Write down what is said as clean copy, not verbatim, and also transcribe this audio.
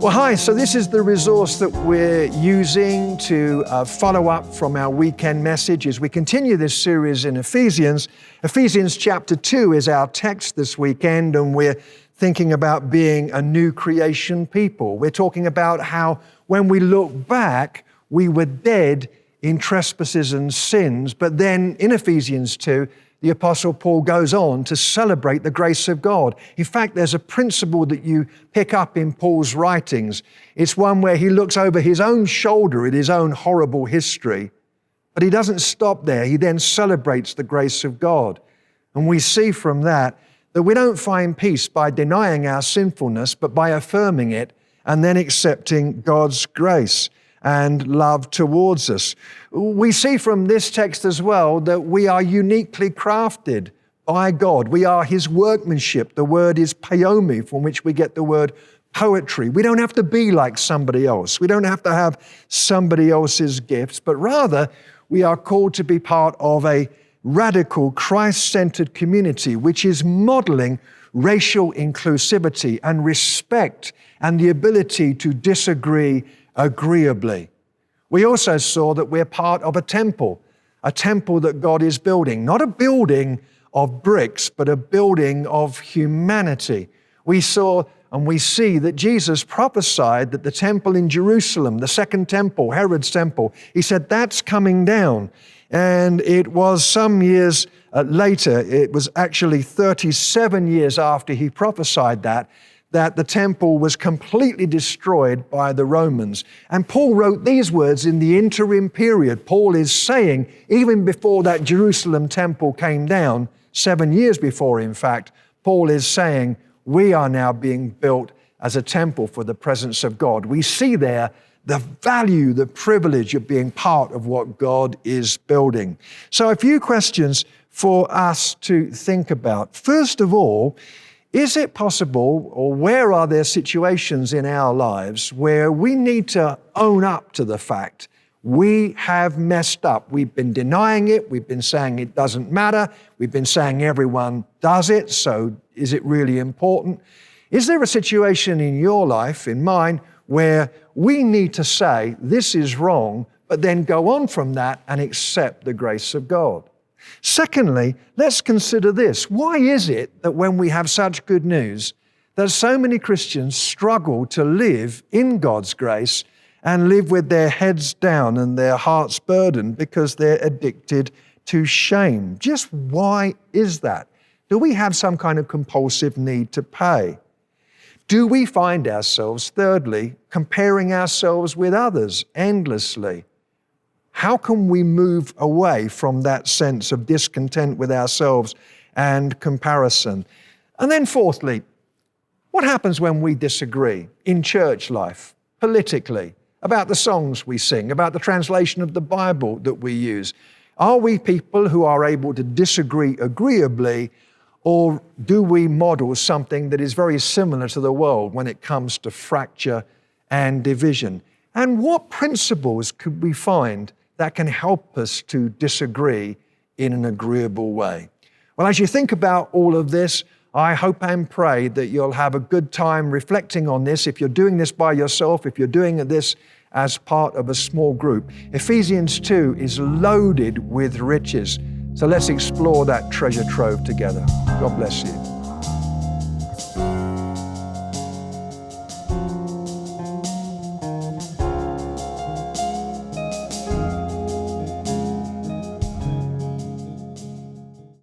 Well, hi, so this is the resource that we're using to follow up from our weekend message as we continue this series in Ephesians. Ephesians chapter 2 is our text this weekend, and we're thinking about being a new creation people. We're talking about how when we look back, we were dead in trespasses and sins, but then in Ephesians 2, the Apostle Paul goes on to celebrate the grace of God. In fact, there's a principle that you pick up in Paul's writings. It's one where he looks over his own shoulder at his own horrible history, but he doesn't stop there. He then celebrates the grace of God. And we see from that we don't find peace by denying our sinfulness, but by affirming it and then accepting God's grace and love towards us. We see from this text as well that we are uniquely crafted by God. We are His workmanship. The word is paiomi, from which we get the word poetry. We don't have to be like somebody else. We don't have to have somebody else's gifts, but rather we are called to be part of a radical Christ-centered community which is modeling racial inclusivity and respect and the ability to disagree agreeably. We also saw that we're part of a temple that God is building, not a building of bricks, but a building of humanity. We saw and we see that Jesus prophesied that the temple in Jerusalem, the second temple, Herod's temple, he said that's coming down. And it was some years later, it was actually 37 years after he prophesied that the temple was completely destroyed by the Romans. And Paul wrote these words in the interim period. Paul is saying, even before that Jerusalem temple came down, 7 years before, in fact, Paul is saying, we are now being built as a temple for the presence of God. We see there the value, the privilege of being part of what God is building. So a few questions for us to think about. First of all, is it possible, or where are there situations in our lives where we need to own up to the fact we have messed up? We've been denying it. We've been saying it doesn't matter. We've been saying everyone does it, so is it really important? Is there a situation in your life, in mine, where we need to say this is wrong, but then go on from that and accept the grace of God? Secondly, let's consider this. Why is it that when we have such good news, that so many Christians struggle to live in God's grace and live with their heads down and their hearts burdened because they're addicted to shame? Just why is that? Do we have some kind of compulsive need to pay? Do we find ourselves, thirdly, comparing ourselves with others endlessly? How can we move away from that sense of discontent with ourselves and comparison? And then fourthly, what happens when we disagree in church life, politically, about the songs we sing, about the translation of the Bible that we use? Are we people who are able to disagree agreeably, or do we model something that is very similar to the world when it comes to fracture and division? And what principles could we find that can help us to disagree in an agreeable way? Well, as you think about all of this, I hope and pray that you'll have a good time reflecting on this. If you're doing this by yourself, if you're doing this as part of a small group, Ephesians 2 is loaded with riches. So let's explore that treasure trove together. God bless you.